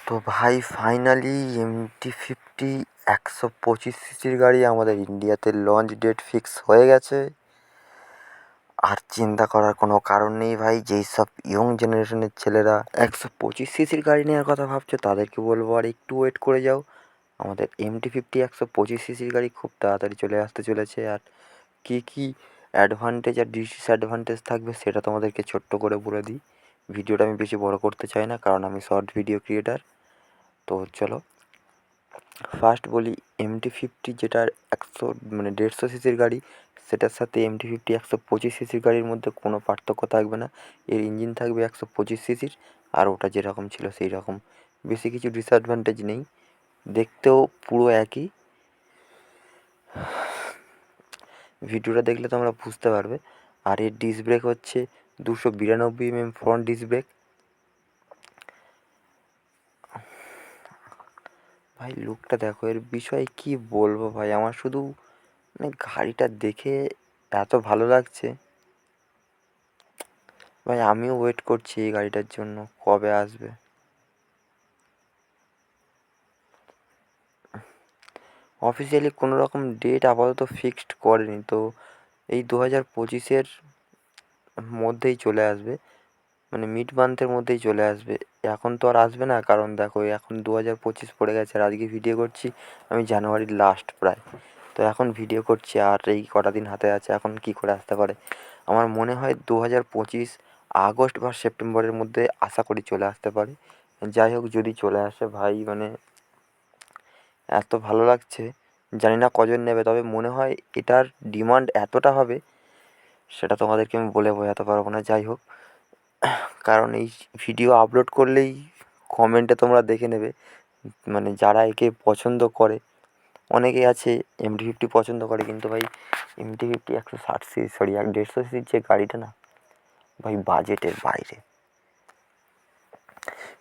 তো ভাই finally MT-50 125 সিসির গাড়ি আমাদের ইন্ডিয়াতে লঞ্চ ডেট ফিক্স হয়ে গেছে। আর চিন্তা করার কোনো কারণ নেই ভাই, যেই সব ইয়ং জেনারেশনের ছেলেরা 125 সিসির গাড়ি নেওয়ার কথা ভাবছো তাদেরকে বলবো আর একটু ওয়েট করে যাও। আমাদের MT-50 125 সিসির গাড়ি খুব তাড়াতাড়ি চলে আসতে চলেছে। আর কী কী অ্যাডভান্টেজ আর ডিসঅ্যাডভান্টেজ থাকবে সেটা তোমাদেরকে ছোট্ট করে বলে দিই। ভিডিওটা আমি বেশি বড় করতে চাই না, কারণ আমি শর্ট ভিডিও ক্রিয়েটার। তো চলো ফার্স্ট বলি, MT-50 যেটা 150 সিসির গাড়ি, সেটার সাথে MT-50 125 সিসির গাড়ির মধ্যে কোনো পার্থক্য থাকবে না। এর ইঞ্জিন থাকবে 125 সিসির, আর ওটা যেরকম ছিল সেই রকম, বেশি কিছু ডিসঅ্যাডভান্টেজ নেই, দেখতেও পুরো একই। ভিডিওটা দেখলে তোমরা বুঝতে পারবে। আর এর ডিস্ক ব্রেক হচ্ছে 292 mm ফ্রন্ট ডিস্ক ব্রেক। ভাই লুকটা দেখো, এর বিষয়ে কি বলবো ভাই, আমার শুধু গাড়িটা দেখে এত ভালো লাগছে ভাই। আমিও ওয়েট করছি এই গাড়িটার জন্য, কবে আসবে। অফিসিয়ালি কোনো রকম ডেট আপাতত ফিক্সড করেনি, তো এই 2025-এর মধ্যেই চলে আসবে, মিড মান্থের মধ্যেই চলে আসবে। এখন তো আর আসবে না, কারণ দেখো এখন 2025 পড়ে গেছে আর আজকে ভিডিও করছি আমি জানুয়ারির লাস্ট প্রায়। তো এখন ভিডিও করছি আর এই কটা দিন হাতে আছে, এখন কি করে আসতে পারে। আমার মনে হয় 2025 আগস্ট বা সেপ্টেম্বরের মধ্যে আশা করি চলে আসতে পারে। যাই হোক, যদি চলে আসে ভাই এত ভালো লাগছে, জানি না কজন নেবে, তবে মনে হয় এটার ডিমান্ড এতটা হবে সেটা তোমাদেরকে আমি বলে বোঝাতে পারবো না। যাই হোক, কারণ এই ভিডিও আপলোড করলেই কমেন্টে তোমরা দেখে নেবে, যারা একে পছন্দ করে, অনেকেই আছে MT-50 পছন্দ করে, কিন্তু ভাই MT-50 160 সরি 150 সিসির যে গাড়িটা না ভাই, বাজেটের বাইরে,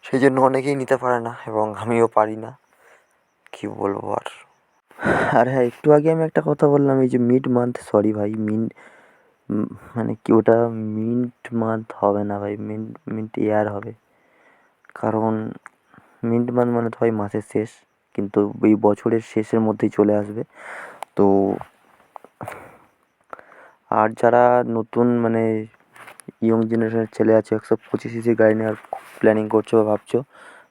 সেই জন্য অনেকেই নিতে পারে না এবং আমিও পারি না, কি বলবো আর। আর হ্যাঁ, একটু আগে আমি একটা কথা বললাম, এই যে মিড মান্থ, সরি ভাই, কি ওটা মিন্ট মান্থ হবে না ভাই, মিন্ট ইয়ার হবে। কারণ মিন্ট মান্থ মানে তো হয় মাসের শেষ, কিন্তু এই বছরের শেষের মধ্যেই চলে আসবে। তো আর যারা নতুন ইয়ং জেনারেশনের ছেলে আছে 125 সিসির গাড়ি নেওয়ার প্ল্যানিং করছো বা ভাবছো,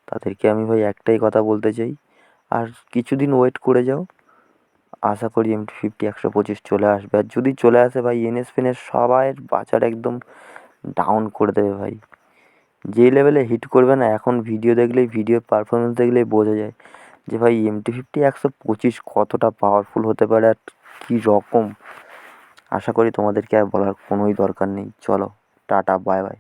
তাদেরকে আমি ভাই একটাই কথা বলতে চাই, আর কিছুদিন ওয়েট করে যাও। আশা করি MT-50 125 চলে আসবে। আর যদি চলে আসে ভাই, এনএস ফেনএস সবাইয়ের বাজার একদম ডাউন করে দেবে ভাই। যেই লেভেলে হিট করবে না, এখন ভিডিও পারফরমেন্স দেখলেই বোঝা যায় যে ভাই MT-50 125 কতটা পাওয়ারফুল হতে পারে আর কী রকম। আশা করি তোমাদেরকে আর বলার কোনোই দরকার নেই। চলো টাটা, বাই বাই।